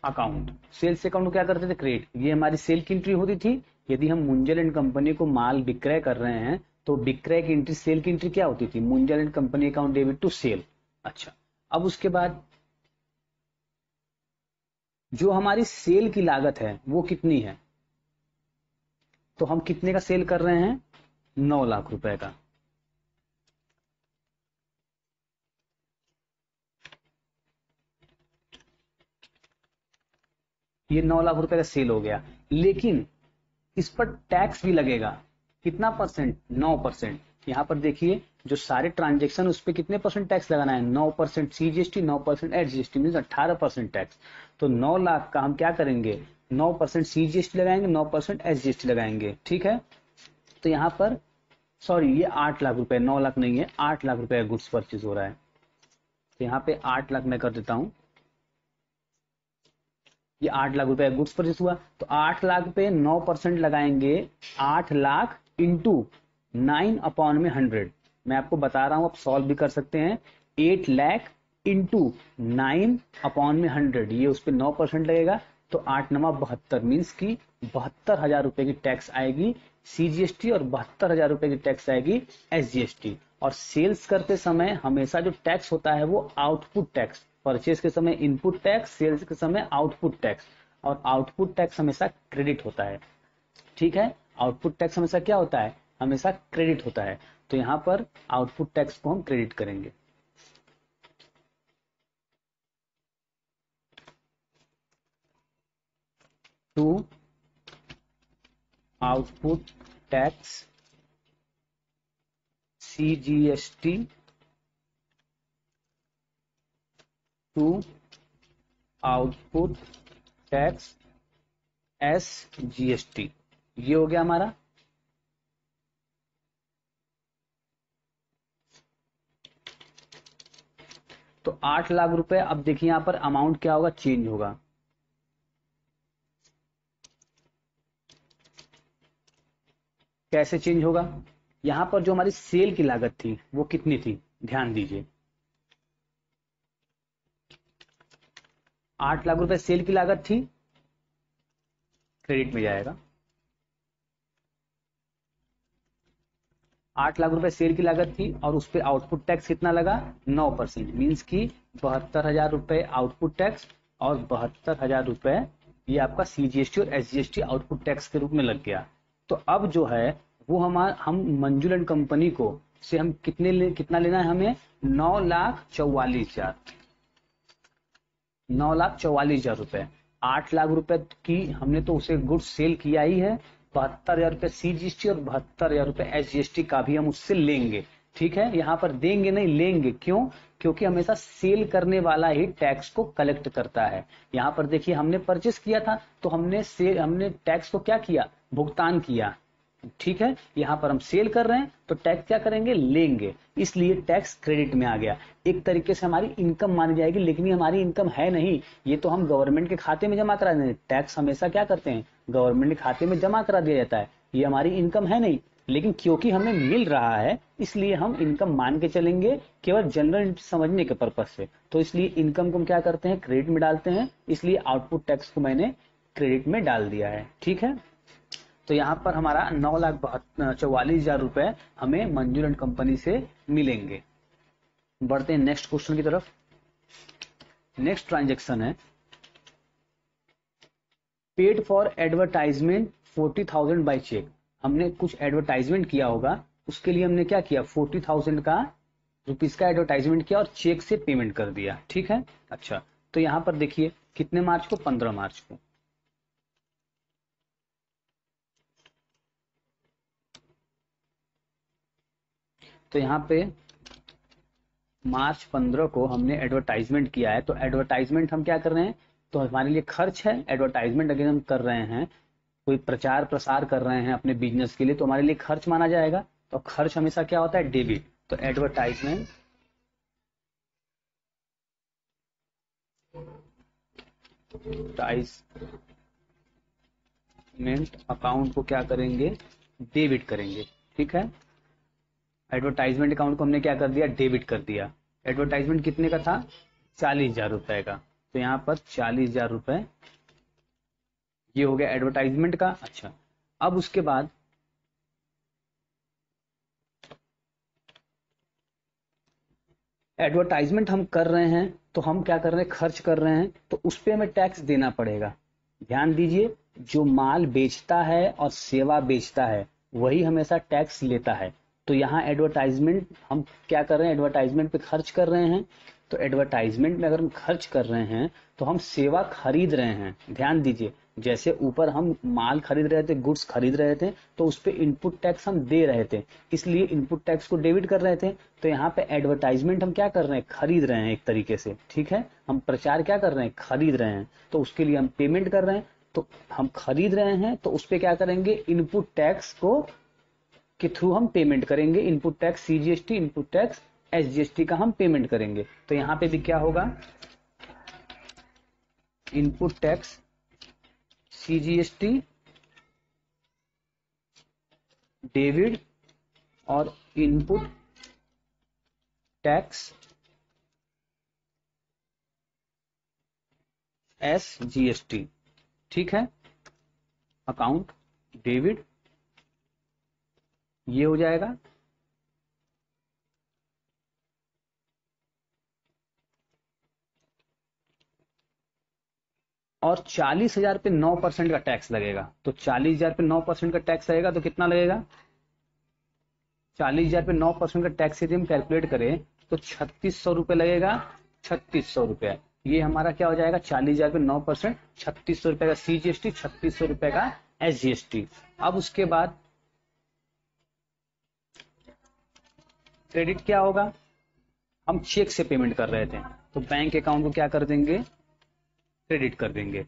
account. सेल्स अकाउंट को क्या करते थे? क्रेडिट। ये हमारी सेल की एंट्री होती थी। यदि हम मुंजल एंड कंपनी को माल विक्रय कर रहे हैं तो विक्रय की एंट्री, सेल की एंट्री क्या होती थी? Munjal and company account debit to sale. अच्छा, अब उसके बाद जो हमारी सेल की लागत है वो कितनी है? तो हम कितने का सेल कर रहे हैं? 9 लाख रुपए का। ये 9 लाख रुपए का सेल हो गया, लेकिन इस पर टैक्स भी लगेगा। कितना परसेंट? 9%। यहाँ पर देखिए, जो सारे ट्रांजेक्शन उस पर कितने परसेंट टैक्स लगाना है? 9% CGST, 9% SGST, मीन 18% टैक्स। तो 9 लाख का हम क्या करेंगे? 9% CGST लगाएंगे, 9% SGST लगाएंगे। ठीक है, तो यहाँ पर सॉरी, ये 8 लाख रुपए, 9 लाख नहीं है, 8 लाख रुपए का गुड्स परचेज हो रहा है। तो यहाँ पे 8 लाख मैं कर देता हूं। ये 8 लाख रुपए गुड्स परचेस हुआ, तो 8 लाख पे 9% लगाएंगे। 8 लाख इंटू 9/100। मैं आपको बता रहा हूं, आप सॉल्व भी कर सकते हैं। 8 लाख इंटू 9/100, ये उस पर 9% लगेगा। तो 8×9 = 72 मीन्स की 72,000 रुपए की टैक्स आएगी CGST और 72,000 रुपए की टैक्स आएगी SGST। और सेल्स करते समय हमेशा जो टैक्स होता है वो आउटपुट टैक्स, परचेज के समय इनपुट टैक्स, सेल्स के समय आउटपुट टैक्स, और आउटपुट टैक्स हमेशा क्रेडिट होता है। ठीक है, आउटपुट टैक्स हमेशा क्या होता है, हमेशा क्रेडिट होता है। तो यहां पर आउटपुट टैक्स को हम क्रेडिट करेंगे। To output tax CGST to output tax SGST, ये हो गया हमारा। तो 8 लाख रुपए, अब देखिए यहां पर अमाउंट क्या होगा, चेंज होगा। कैसे चेंज होगा, यहां पर जो हमारी सेल की लागत थी वो कितनी थी, ध्यान दीजिए। 8 लाख रुपए सेल की लागत थी, क्रेडिट में जाएगा। 8 लाख रुपए सेल की लागत थी और उस पर आउटपुट टैक्स कितना लगा, 9%, मीन्स की 72,000 रुपए आउटपुट टैक्स और 72,000 रुपए ये आपका CGST और SGST आउटपुट टैक्स के रूप में लग गया। तो अब जो है वो हम मंजुल एंड कंपनी को से हम कितना लेना है हमें, 9,44,000, 9,44,000 रुपए। 8 लाख रुपए की हमने तो उसे गुड्स सेल किया ही है, 72,000 रुपए CGST और 72,000 रुपए SGST का भी हम उससे लेंगे। ठीक है, यहां पर देंगे नहीं, लेंगे। क्यों, क्योंकि हमेशा सेल करने वाला ही टैक्स को कलेक्ट करता है। यहां पर देखिए हमने परचेस किया था तो हमने टैक्स को क्या किया, भुगतान किया। ठीक है, यहां पर हम सेल कर रहे हैं तो टैक्स क्या करेंगे, लेंगे, इसलिए टैक्स क्रेडिट में आ गया। एक तरीके से हमारी इनकम मानी जाएगी, लेकिन ये हमारी इनकम है नहीं, ये तो हम गवर्नमेंट के खाते में जमा करा देंगे। टैक्स हमेशा क्या करते हैं, गवर्नमेंट के खाते में जमा करा दिया जाता है, ये हमारी इनकम है नहीं। लेकिन क्योंकि हमें मिल रहा है इसलिए हम इनकम मान के चलेंगे, केवल जनरल समझने के पर्पज से। तो इसलिए इनकम को हम क्या करते हैं, क्रेडिट में डालते हैं, इसलिए आउटपुट टैक्स को मैंने क्रेडिट में डाल दिया है। ठीक है, तो यहां पर हमारा 9,44,000 रुपए हमें मंजूर एंड कंपनी से मिलेंगे। बढ़ते हैं नेक्स्ट क्वेश्चन की तरफ। नेक्स्ट ट्रांजेक्शन है paid for advertisement 40,000 by cheque. हमने कुछ एडवर्टाइजमेंट किया होगा, उसके लिए हमने क्या किया, 40,000 का रुपीज का एडवर्टाइजमेंट किया और चेक से पेमेंट कर दिया। ठीक है, अच्छा, तो यहां पर देखिए कितने मार्च को, 15 मार्च को। तो यहां पे मार्च 15 को हमने एडवर्टाइजमेंट किया है। तो एडवर्टाइजमेंट हम क्या कर रहे हैं, तो हमारे लिए खर्च है। एडवर्टाइजमेंट अगर हम कर रहे हैं, कोई प्रचार प्रसार कर रहे हैं अपने बिजनेस के लिए, तो हमारे लिए खर्च माना जाएगा। तो खर्च हमेशा क्या होता है, डेबिट। तो एडवर्टाइजमेंट अकाउंट को क्या करेंगे, डेबिट करेंगे। ठीक है, एडवर्टाइजमेंट अकाउंट को हमने क्या कर दिया, डेबिट कर दिया। एडवर्टाइजमेंट कितने का था, 40,000 रुपए का। तो यहाँ पर 40,000 रुपए ये हो गया एडवर्टाइजमेंट का। अच्छा, अब उसके बाद एडवर्टाइजमेंट हम कर रहे हैं तो हम क्या कर रहे हैं, खर्च कर रहे हैं, तो उस पर हमें टैक्स देना पड़ेगा। ध्यान दीजिए, जो माल बेचता है और सेवा बेचता है वही हमेशा टैक्स लेता है। तो यहाँ एडवर्टाइजमेंट हम क्या कर रहे हैं, एडवर्टाइजमेंट पे खर्च कर रहे हैं। तो एडवर्टाइजमेंट में अगर हम खर्च कर रहे हैं तो हम सेवा खरीद रहे हैं। ध्यान दीजिए, जैसे ऊपर हम माल खरीद रहे थे, गुड्स खरीद रहे थे, तो उस पर इनपुट टैक्स हम दे रहे थे, इसलिए इनपुट टैक्स को डेबिट कर रहे थे। तो यहाँ पे एडवर्टाइजमेंट हम क्या कर रहे हैं, खरीद रहे हैं एक तरीके से। ठीक है, हम प्रचार क्या कर रहे हैं, खरीद रहे हैं, तो उसके लिए हम पेमेंट कर रहे हैं। तो हम खरीद रहे हैं तो उस पर क्या करेंगे, इनपुट टैक्स को के थ्रू हम पेमेंट करेंगे। Input tax CGST, input tax SGST का हम पेमेंट करेंगे। तो यहाँ पे भी क्या होगा, इनपुट टैक्स CGST डेबिट और इनपुट टैक्स SGST। ठीक है, अकाउंट डेबिट ये हो जाएगा, और 40,000 पे 9% का टैक्स लगेगा। तो 40,000 पे 9% का टैक्स लगेगा तो कितना लगेगा, 40,000 पे 9% का टैक्स यदि हम कैलकुलेट करें तो 3,600 रुपये लगेगा। 3,600 रुपये ये हमारा क्या हो जाएगा, 40,000 पे 9%, 3,600 रुपये का CGST, 3,600 रुपये का SGST। अब उसके बाद क्रेडिट क्या होगा, हम चेक से पेमेंट कर रहे थे तो बैंक अकाउंट को क्या कर देंगे, क्रेडिट कर देंगे।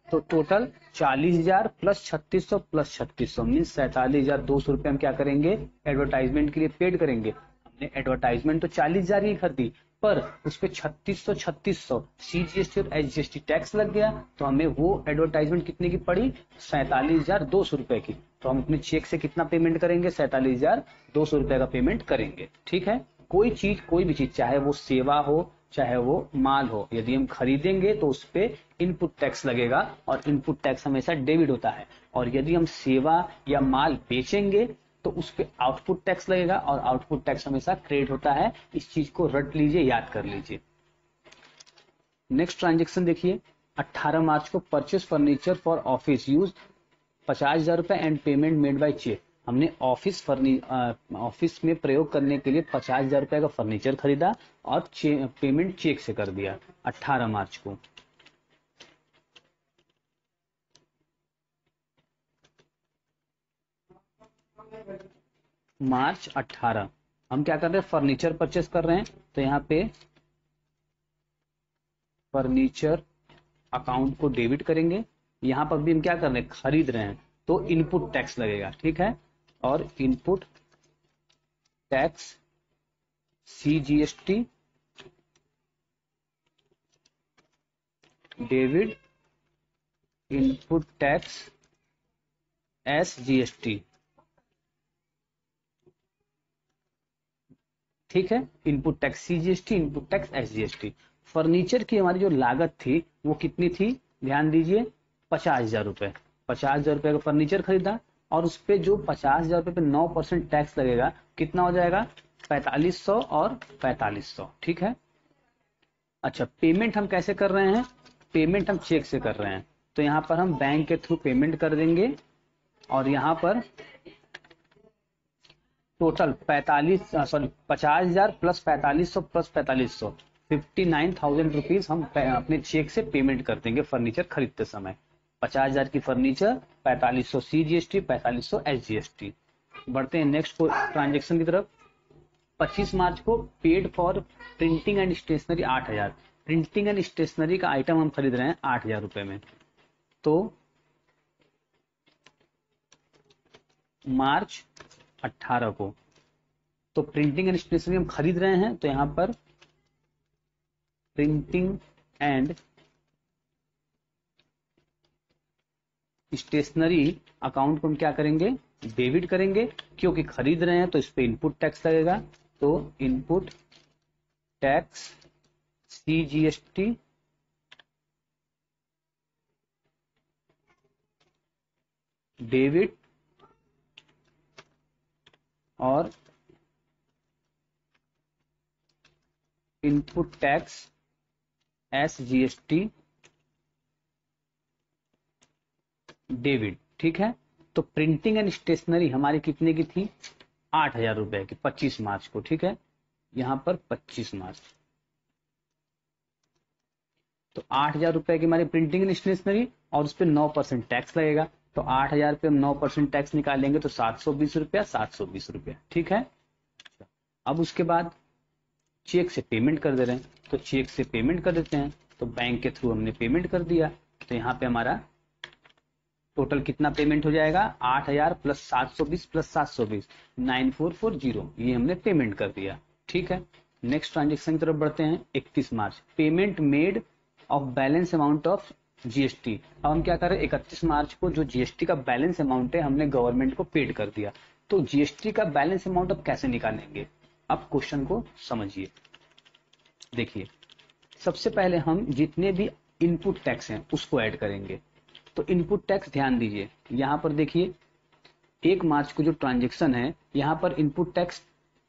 तो टोटल 40,000 प्लस 3,600 प्लस 3,600 मीन्स 47,200 रुपये हम क्या करेंगे, एडवर्टाइजमेंट के लिए पेड करेंगे। हमने एडवर्टाइजमेंट तो 40,000 की खरीदी, पर उस पर 3,600 CGST और SGST टैक्स लग गया, तो हमें वो एडवर्टाइजमेंट कितने की पड़ी, 47,200 रुपये की। तो हम अपने चेक से कितना पेमेंट करेंगे, 47,200 रुपये का पेमेंट करेंगे। ठीक है, कोई चीज, कोई भी चीज, चाहे वो सेवा हो चाहे वो माल हो, यदि हम खरीदेंगे तो उस पे इनपुट टैक्स लगेगा, और इनपुट टैक्स हमेशा डेबिट होता है। और यदि हम सेवा या माल बेचेंगे तो उस पे आउटपुट टैक्स लगेगा, और आउटपुट टैक्स हमेशा क्रेडिट होता है। इस चीज को रट लीजिए, याद कर लीजिए। नेक्स्ट ट्रांजेक्शन देखिए, 18 मार्च को purchase furniture for office use 50,000 रुपए and payment made by cheque. हमने ऑफिस में प्रयोग करने के लिए 50,000 रुपए का फर्नीचर खरीदा और पेमेंट चेक से कर दिया 18 मार्च को। मार्च 18 हम क्या कर रहे हैं, फर्नीचर परचेस कर रहे हैं, तो यहाँ पे फर्नीचर अकाउंट को डेबिट करेंगे। यहाँ पर भी हम क्या कर रहे हैं, खरीद रहे हैं, तो इनपुट टैक्स लगेगा। ठीक है, और input tax CGST debit input tax SGST। ठीक है, input tax CGST, input tax SGST। Furniture की हमारी जो लागत थी वो कितनी थी, ध्यान दीजिए, 50,000 रुपए। 50,000 रुपए का फर्नीचर खरीदा, और उस पे जो 50,000 रुपए पे 9% टैक्स लगेगा, कितना हो जाएगा, 4,500 और 4,500। ठीक है, अच्छा, पेमेंट हम कैसे कर रहे हैं, पेमेंट हम चेक से कर रहे हैं, तो यहाँ पर हम बैंक के थ्रू पेमेंट कर देंगे, और यहाँ पर टोटल 50,000 प्लस 4,500 प्लस 4,500 59,000 रुपीज हम अपने चेक से पेमेंट कर देंगे फर्नीचर खरीदते समय। 50,000 की फर्नीचर, 4,500 CGST, 4,500 SGST। बढ़ते हैं नेक्स्ट ट्रांजेक्शन की तरफ। 25 मार्च को paid for printing and stationery 8,000। Printing and stationery का आइटम हम खरीद रहे हैं 8,000 रुपए में। तो मार्च 18 को तो प्रिंटिंग एंड स्टेशनरी हम खरीद रहे हैं, तो यहां पर प्रिंटिंग एंड स्टेशनरी अकाउंट को हम क्या करेंगे, डेबिट करेंगे, क्योंकि खरीद रहे हैं तो इस पे इनपुट टैक्स लगेगा। तो इनपुट टैक्स CGST डेबिट और इनपुट टैक्स SGST डेबिट। ठीक है, तो प्रिंटिंग एंड स्टेशनरी हमारी कितने की थी, 8,000 रुपए की 25 मार्च को। ठीक है, यहां पर 25 मार्च, तो 8,000 रुपए की हमारी प्रिंटिंग एंड स्टेशनरी, और उस पर 9% टैक्स लगेगा। तो 8,000 पे हम 9% टैक्स निकालेंगे तो 720 रुपया, 720 रुपया। ठीक है, अब उसके बाद चेक से पेमेंट कर दे रहे हैं, तो चेक से पेमेंट कर देते हैं, तो बैंक के थ्रू हमने पेमेंट कर दिया। तो यहाँ पे हमारा टोटल कितना पेमेंट हो जाएगा, 8,000 प्लस 720 प्लस 720 9440, ये हमने पेमेंट कर दिया। ठीक है, नेक्स्ट ट्रांजेक्शन की तरफ बढ़ते हैं। 31 March payment made of balance amount of GST। अब हम क्या कर रहे हैं, 31 मार्च को जो GST का बैलेंस अमाउंट है हमने गवर्नमेंट को पेड कर दिया। तो GST का बैलेंस अमाउंट अब कैसे निकालेंगे, अब क्वेश्चन को समझिए। देखिए, सबसे पहले हम जितने भी इनपुट टैक्स हैं उसको ऐड करेंगे। तो इनपुट टैक्स ध्यान दीजिए, यहाँ पर देखिए 1 मार्च को जो ट्रांजेक्शन है यहाँ पर इनपुट टैक्स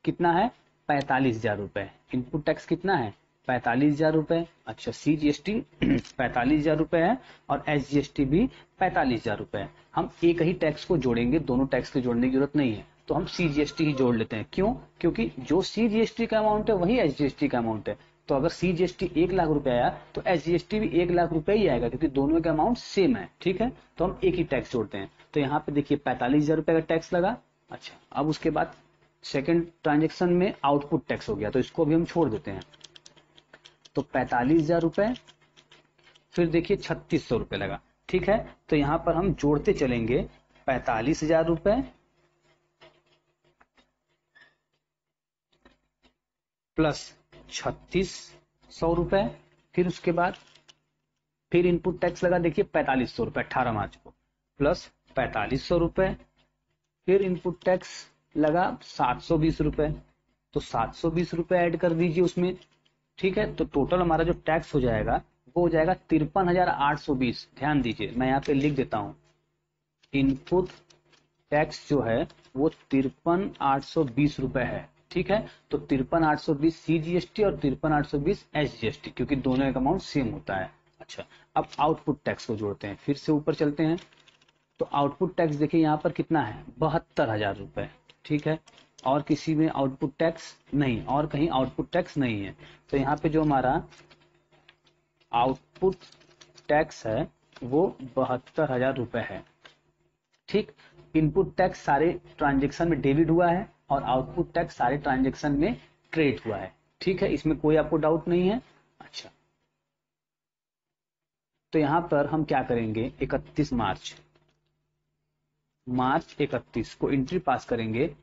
कितना है, 45,000 रुपए। इनपुट टैक्स कितना है, 45,000 रुपए। अच्छा, CGST 45,000 रुपए है और SGST भी 45,000 रुपए है। हम एक ही टैक्स को जोड़ेंगे, दोनों टैक्स को जोड़ने की जरूरत नहीं है, तो हम CGST ही जोड़ लेते हैं। क्यों? क्योंकि जो CGST का अमाउंट है वही SGST का अमाउंट है। तो अगर CGST 1 लाख रुपए आया तो SGST भी 1 लाख रुपए ही आएगा, क्योंकि दोनों का अमाउंट सेम है। ठीक है, तो हम एक ही टैक्स जोड़ते हैं। तो यहाँ पे देखिए 45,000 रुपए का टैक्स लगा। अच्छा, अब उसके बाद सेकेंड ट्रांजेक्शन में आउटपुट टैक्स हो गया, तो इसको भी हम छोड़ देते हैं। तो 45,000 रुपए, फिर देखिए 3600 रुपए लगा। ठीक है, तो यहां पर हम जोड़ते चलेंगे 45,000 रुपए प्लस 3600 रुपए, फिर उसके बाद फिर इनपुट टैक्स लगा देखिए 4500 रुपए 18 मार्च को, प्लस 4500 रुपए, फिर इनपुट टैक्स लगा 720 रुपए, तो 720 रुपए ऐड कर दीजिए उसमें। ठीक है, तो टोटल हमारा जो टैक्स हो जाएगा वो हो जाएगा 53,820। ध्यान दीजिए, मैं यहाँ पे लिख देता हूँ, इनपुट टैक्स जो है वो 53,820 रुपए है। ठीक है, तो 53,820 CGST और 53,820 SGST, क्योंकि दोनों का अमाउंट सेम होता है। अच्छा, अब आउटपुट टैक्स को जोड़ते हैं, फिर से ऊपर चलते हैं। तो आउटपुट टैक्स देखिए यहाँ पर कितना है, 72,000 रुपए। ठीक है, और किसी में आउटपुट टैक्स नहीं, और कहीं आउटपुट टैक्स नहीं है। तो यहाँ पे जो हमारा आउटपुट टैक्स है वो 72,000 रुपए है। ठीक, इनपुट टैक्स सारे ट्रांजेक्शन में डेबिट हुआ है और आउटपुट टैक्स सारे ट्रांजेक्शन में क्रेडिट हुआ है। ठीक है, इसमें कोई आपको डाउट नहीं है। अच्छा, तो यहां पर हम क्या करेंगे, 31 मार्च 31 को एंट्री पास करेंगे।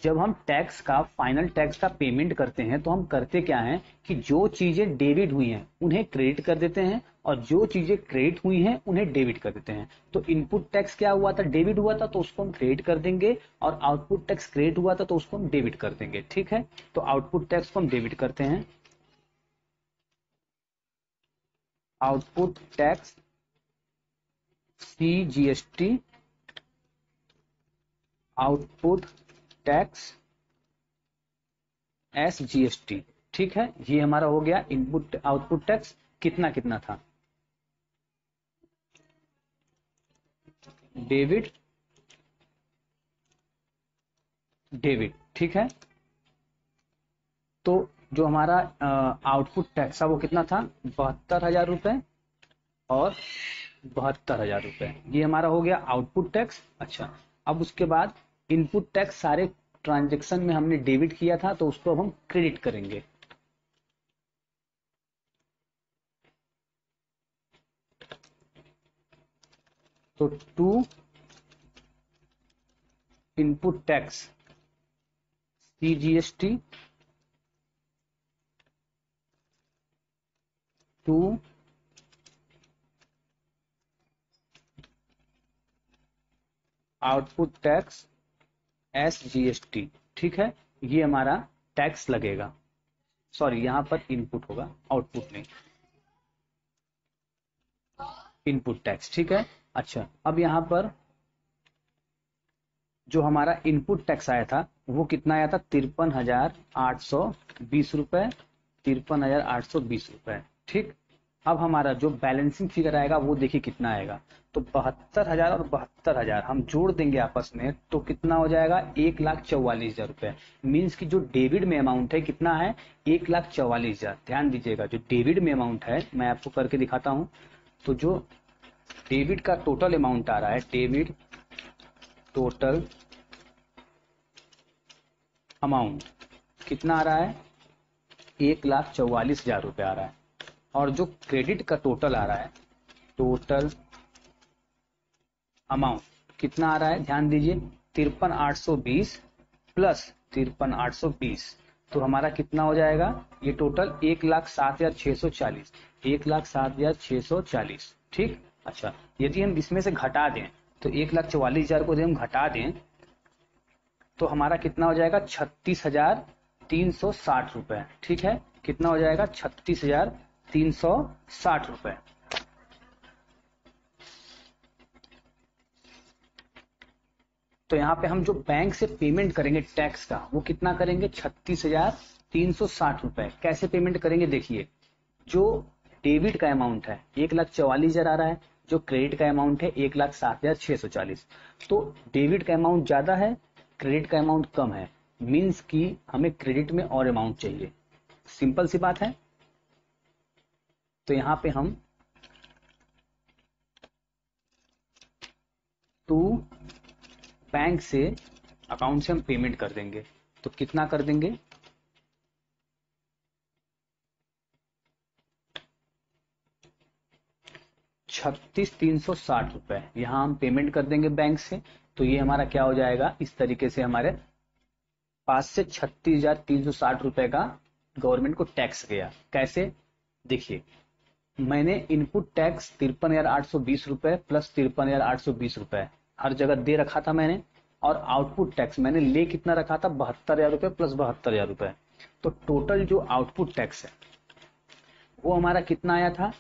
जब हम टैक्स का फाइनल टैक्स का पेमेंट करते हैं तो हम करते क्या हैं कि जो चीजें डेबिट हुई हैं उन्हें क्रेडिट कर देते हैं और जो चीजें क्रेडिट हुई हैं उन्हें डेबिट कर देते हैं। तो इनपुट टैक्स क्या हुआ था, डेबिट हुआ था, तो उसको हम क्रेडिट कर देंगे, और आउटपुट टैक्स क्रेडिट हुआ था तो उसको हम डेबिट कर देंगे। ठीक है, तो आउटपुट टैक्स को हम डेबिट करते हैं। Output tax CGST, output tax SGST। ठीक है, ये हमारा हो गया इनपुट आउटपुट टैक्स। कितना कितना था, डेबिट डेबिट। ठीक है, तो जो हमारा आउटपुट टैक्स था वो कितना था, 72,000 रुपए और 72,000 रुपए, ये हमारा हो गया आउटपुट टैक्स। अच्छा, अब उसके बाद इनपुट टैक्स सारे ट्रांजेक्शन में हमने डेबिट किया था तो उसको अब हम क्रेडिट करेंगे। तो to input tax CGST to output tax SGST। ठीक है, ये हमारा टैक्स लगेगा। सॉरी, यहां पर इनपुट होगा, आउटपुट नहीं, इनपुट टैक्स। ठीक है, अच्छा, अब यहां पर जो हमारा इनपुट टैक्स आया था वो कितना आया था, 53,820 रुपए, 53,820 रुपए। ठीक, अब हमारा जो बैलेंसिंग फिगर आएगा वो देखिए कितना आएगा, तो 72,000 और 72,000 हम जोड़ देंगे आपस में तो कितना हो जाएगा, 1,44,000 रुपए। मीन्स की जो डेबिट में अमाउंट है कितना है, 1,44,000। ध्यान दीजिएगा, जो डेबिट में अमाउंट है मैं आपको करके दिखाता हूं। तो जो डेबिट का टोटल अमाउंट आ रहा है, डेबिट टोटल अमाउंट कितना आ रहा है, 1,44,000 रुपए आ रहा है। और जो क्रेडिट का टोटल आ रहा है, टोटल अमाउंट कितना आ रहा है, ध्यान दीजिए, 53,820 प्लस 53,820, तो हमारा कितना हो जाएगा, ये टोटल 1,07,640, 1,07,640। ठीक, अच्छा, यदि हम इसमें से घटा दें तो 1,44,000 को यदि हम घटा दें तो हमारा कितना हो जाएगा, 36,360 रुपए। ठीक है, कितना हो जाएगा, 36,360 ₹36,360। तो यहाँ पे हम जो बैंक से पेमेंट करेंगे टैक्स का, वो कितना करेंगे? ₹36,360। कैसे पेमेंट करेंगे? देखिए, जो डेबिट का अमाउंट है 1,44,000 आ रहा है, जो क्रेडिट का अमाउंट है 1,07,640। तो डेबिट का अमाउंट ज्यादा है, क्रेडिट का अमाउंट कम है, मीन्स कि हमें क्रेडिट में और अमाउंट चाहिए। सिंपल सी बात है। तो यहाँ पे हम टू बैंक से, अकाउंट से हम पेमेंट कर देंगे। तो कितना कर देंगे? ₹36,360 यहाँ हम पेमेंट कर देंगे बैंक से। तो ये हमारा क्या हो जाएगा? इस तरीके से हमारे पास से ₹36,360 का गवर्नमेंट को टैक्स गया। कैसे? देखिए, मैंने इनपुट टैक्स ₹53,820 प्लस ₹53,820 हर जगह दे रखा था मैंने, और आउटपुट टैक्स मैंने ले कितना रखा था? ₹72,000 प्लस ₹72,000। तो टोटल जो आउटपुट टैक्स है वो हमारा कितना आया था?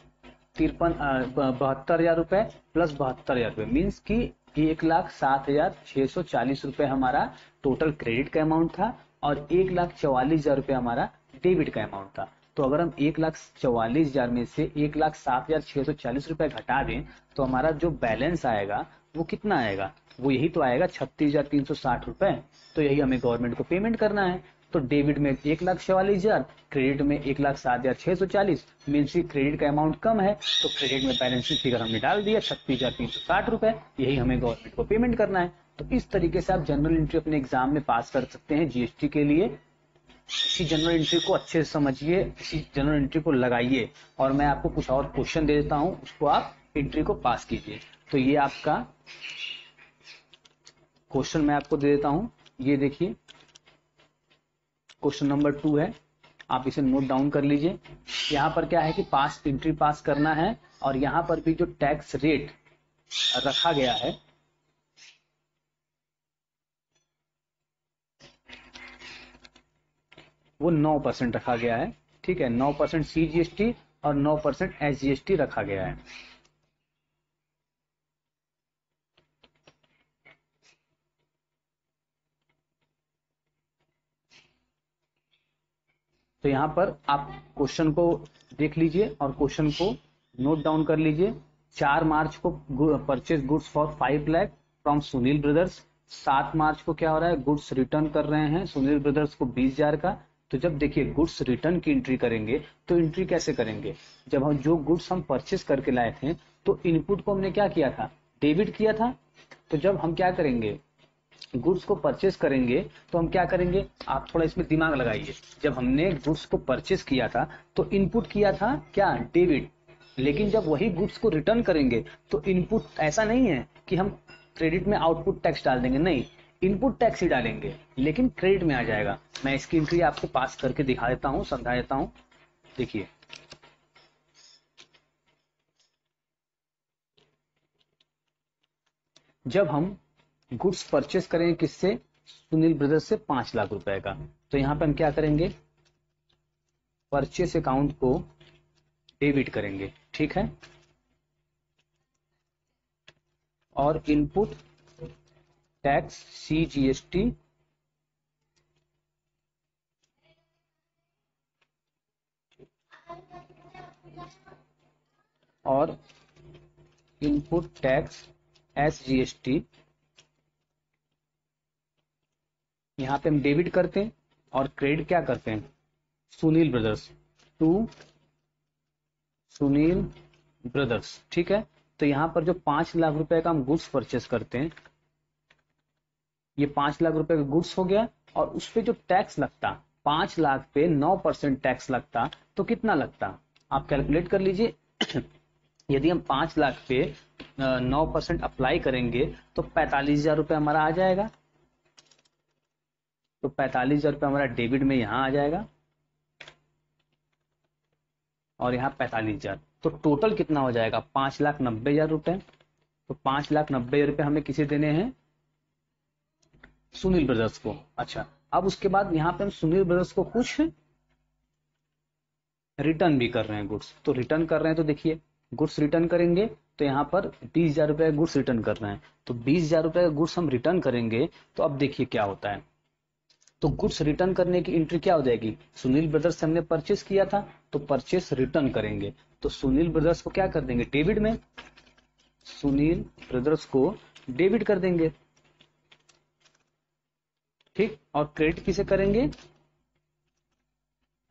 72,000 प्लस ₹72,000, मीन्स कि ₹1,07,640 हमारा टोटल क्रेडिट का अमाउंट था, और ₹1,44,000 हमारा डेबिट का अमाउंट था। तो अगर हम 1,44,000 में से ₹1,07,640 घटा दें तो हमारा जो बैलेंस आएगा वो कितना आएगा? वो यही तो आएगा, ₹36,360। तो यही हमें गवर्नमेंट को पेमेंट करना है। तो डेबिट में 1,44,000, क्रेडिट में 1,07,640, मीन्स की क्रेडिट का अमाउंट कम है, तो क्रेडिट में बैलेंस शीट फिगर हमने डाल दिया ₹36,360। यही हमें गवर्नमेंट को पेमेंट करना है। तो इस तरीके से आप जनरल एंट्री अपने एग्जाम में पास कर सकते हैं जीएसटी के लिए। इसी जनरल एंट्री को अच्छे से समझिए, इसी जनरल एंट्री को लगाइए, और मैं आपको कुछ और क्वेश्चन दे देता हूं, उसको आप एंट्री को पास कीजिए। तो ये आपका क्वेश्चन मैं आपको दे देता हूं, ये देखिए क्वेश्चन नंबर 2 है, आप इसे नोट डाउन कर लीजिए। यहाँ पर क्या है कि पास एंट्री पास करना है, और यहाँ पर भी जो टैक्स रेट रखा गया है वो 9% रखा गया है। ठीक है, 9% CGST और 9% SGST रखा गया है। तो यहाँ पर आप क्वेश्चन को देख लीजिए और क्वेश्चन को नोट डाउन कर लीजिए। 4 मार्च को purchase goods for 5 lakh from Sunil brothers. 7 मार्च को क्या हो रहा है? गुड्स रिटर्न कर रहे हैं सुनील ब्रदर्स को 20,000 का। तो जब देखिए गुड्स रिटर्न की एंट्री करेंगे तो एंट्री कैसे करेंगे? जब हम जो गुड्स हम परचेस करके लाए थे तो इनपुट को हमने क्या किया था? डेबिट किया था। तो जब हम क्या करेंगे? गुड्स को परचेस करेंगे तो हम क्या करेंगे? आप थोड़ा इसमें दिमाग लगाइए। जब हमने गुड्स को परचेस किया था तो इनपुट किया था क्या? डेबिट। लेकिन जब वही गुड्स को रिटर्न करेंगे तो इनपुट ऐसा नहीं है कि हम क्रेडिट में आउटपुट टैक्स डाल देंगे, नहीं, इनपुट टैक्स ही डालेंगे, लेकिन क्रेडिट में आ जाएगा। मैं इसकी एंट्री आपको पास करके दिखा देता हूं, समझा देता हूं। देखिए, जब हम गुड्स परचेस करेंगे किससे? सुनील ब्रदर्स से 5 लाख रुपए का। तो यहां पे हम क्या करेंगे? परचेस अकाउंट को डेबिट करेंगे, ठीक है, और इनपुट टैक्स CGST और इनपुट टैक्स SGST यहां पे हम डेबिट करते हैं, और क्रेडिट क्या करते हैं? Sunil brothers to Sunil brothers, ठीक है। तो यहां पर जो 5 लाख रुपए का हम गुड्स परचेस करते हैं, ये 5 लाख रुपए का गुड्स हो गया, और उस पे जो टैक्स लगता 5 लाख पे 9% टैक्स लगता, तो कितना लगता? आप कैलकुलेट कर लीजिए। यदि हम 5 लाख पे 9% अप्लाई करेंगे तो 45,000 रुपए हमारा आ जाएगा। तो 45,000 रुपए हमारा डेबिट में यहां आ जाएगा, और यहाँ 45,000। तो टोटल कितना हो जाएगा? 5,90,000 रुपए। तो 5,90,000 रुपए हमें किसे देने हैं? सुनील ब्रदर्स को। अच्छा, अब उसके बाद यहाँ पे हम सुनील ब्रदर्स को कुछ रिटर्न भी कर रहे हैं गुड्स, तो रिटर्न कर रहे हैं तो देखिए गुड्स रिटर्न करेंगे तो यहाँ पर 20,000 रुपए का गुड्स रिटर्न कर रहे हैं, तो 20,000 रुपए का गुड्स हम रिटर्न करेंगे तो अब देखिए क्या होता है। तो गुड्स रिटर्न करने की एंट्री क्या हो जाएगी, सुनील ब्रदर्स से हमने परचेस किया था तो परचेस रिटर्न करेंगे, तो सुनील ब्रदर्स को क्या कर देंगे, डेबिट में, सुनील ब्रदर्स को डेबिट कर देंगे, ठीक। और क्रेडिट किसे करेंगे,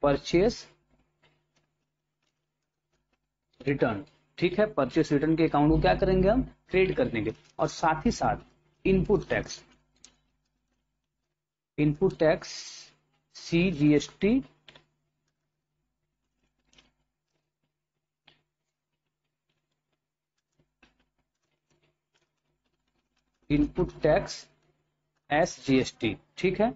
परचेस रिटर्न, ठीक है। परचेस रिटर्न के अकाउंट को क्या करेंगे, हम क्रेडिट कर देंगे। और साथ ही साथ input tax, input tax CGST input tax SGST, ठीक है,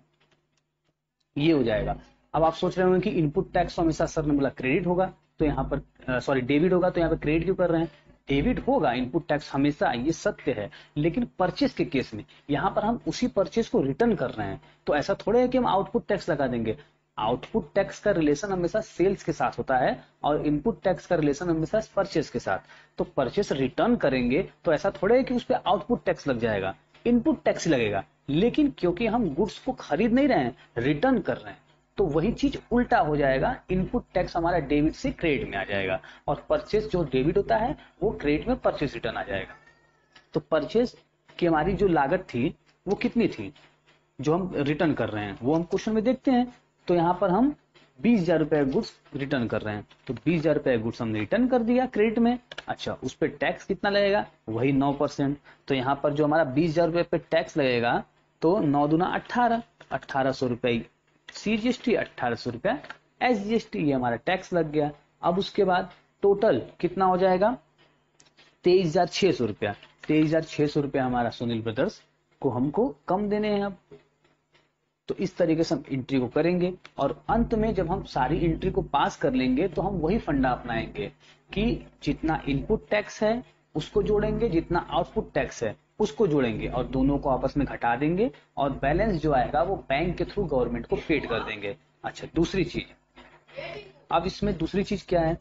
ये हो जाएगा। अब आप सोच रहे होंगे कि इनपुट टैक्स तो हमेशा सर ने बोला क्रेडिट होगा, तो यहाँ पर सॉरी डेबिट होगा, तो यहाँ पर क्रेडिट क्यों कर रहे हैं, डेबिट होगा इनपुट टैक्स हमेशा, ये सत्य है, लेकिन परचेस के केस में यहाँ पर हम उसी परचेस को रिटर्न कर रहे हैं, तो ऐसा थोड़े है कि हम आउटपुट टैक्स लगा देंगे। आउटपुट टैक्स का रिलेशन हमेशा सेल्स के साथ होता है और इनपुट टैक्स का रिलेशन हमेशा परचेस के साथ। तो परचेस रिटर्न करेंगे तो ऐसा थोड़े है कि उस पर आउटपुट टैक्स लग जाएगा, इनपुट टैक्स लगेगा, लेकिन क्योंकि हम गुड्स को खरीद नहीं रहे हैं, रिटर्न कर रहे हैं, तो वही चीज उल्टा हो जाएगा, इनपुट टैक्स हमारा डेबिट से क्रेडिट में आ जाएगा और परचेस जो डेबिट होता है वो क्रेडिट में परचेस रिटर्न आ जाएगा। तो परचेस की हमारी जो लागत थी वो कितनी थी, जो हम रिटर्न कर रहे हैं वो हम क्वेश्चन में देखते हैं। तो यहाँ पर हम 20,000 रुपए गुड्स रिटर्न कर रहे हैं, तो 20,000 रुपए गुड्स हमने रिटर्न कर दिया क्रेडिट में। अच्छा, उस पर टैक्स कितना लगेगा, वही 9%। तो यहाँ पर जो हमारा 20,000 रुपए पे टैक्स लगेगा तो 9 दूना 18, 1,800 रुपए CGST, 1,800 रुपया SGST, ये हमारा टैक्स लग गया। अब उसके बाद टोटल कितना हो जाएगा, 23,600 रुपया, 23,600 रुपया हमारा सुनील ब्रदर्स को हमको कम देने हैं अब। तो इस तरीके से हम एंट्री को करेंगे और अंत में जब हम सारी एंट्री को पास कर लेंगे तो हम वही फंडा अपनाएंगे कि जितना इनपुट टैक्स है उसको जोड़ेंगे, जितना आउटपुट टैक्स है उसको जोड़ेंगे और दोनों को आपस में घटा देंगे और बैलेंस जो आएगा वो बैंक के थ्रू गवर्नमेंट को पेड कर देंगे। अच्छा, दूसरी चीज, अब इसमें दूसरी चीज क्या है,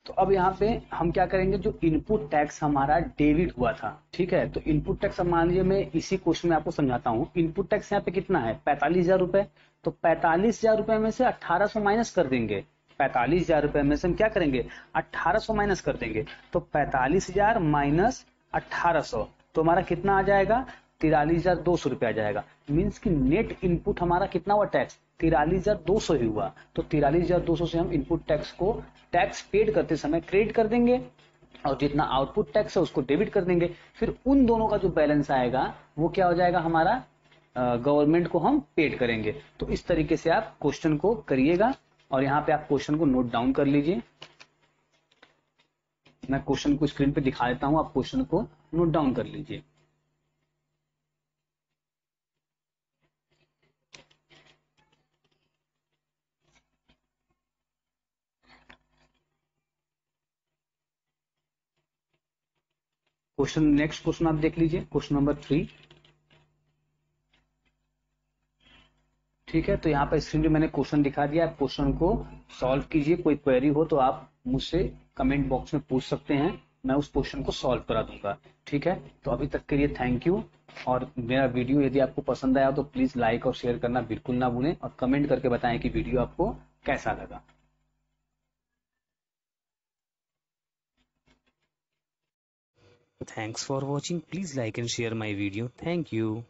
तो अब यहाँ पे हम क्या करेंगे, जो इनपुट टैक्स हमारा डेबिट हुआ था, ठीक है, तो इनपुट टैक्स मान लीजिए मैं इसी क्वेश्चन में आपको समझाता हूँ। इनपुट टैक्स यहाँ पे कितना है, 45,000 रुपए, तो 45,000 रुपए में से 1,800 माइनस कर देंगे। 45,000 रुपए में से हम क्या करेंगे, 1,800 माइनस कर देंगे, तो 45,000 माइनस 1,800 तो हमारा कितना आ जाएगा, 43,200 रुपया आ जाएगा। मीन्स कि नेट इनपुट हमारा कितना हुआ टैक्स, 43,200 ही हुआ। तो 43,200 से हम इनपुट टैक्स को टैक्स पेड करते समय क्रेडिट कर देंगे और जितना आउटपुट टैक्स है उसको डेबिट कर देंगे। फिर उन दोनों का जो बैलेंस आएगा वो क्या हो जाएगा, हमारा गवर्नमेंट को हम पेड करेंगे। तो इस तरीके से आप क्वेश्चन को करिएगा और यहाँ पे आप क्वेश्चन को नोट डाउन कर लीजिए। मैं क्वेश्चन को स्क्रीन पे दिखा देता हूं, आप क्वेश्चन को नोट डाउन कर लीजिए। क्वेश्चन, नेक्स्ट क्वेश्चन आप देख लीजिए, क्वेश्चन नंबर 3, ठीक है। तो यहाँ पर स्क्रीन पे मैंने क्वेश्चन दिखा दिया, आप क्वेश्चन को सॉल्व कीजिए। कोई क्वेरी हो तो आप मुझसे कमेंट बॉक्स में पूछ सकते हैं, मैं उस क्वेश्चन को सॉल्व करा दूंगा, ठीक है। तो अभी तक के लिए थैंक यू, और मेरा वीडियो यदि आपको पसंद आया तो प्लीज लाइक और शेयर करना बिल्कुल ना भूलें और कमेंट करके बताएं कि वीडियो आपको कैसा लगा। Thanks for watching. Please like and share my video. Thank you.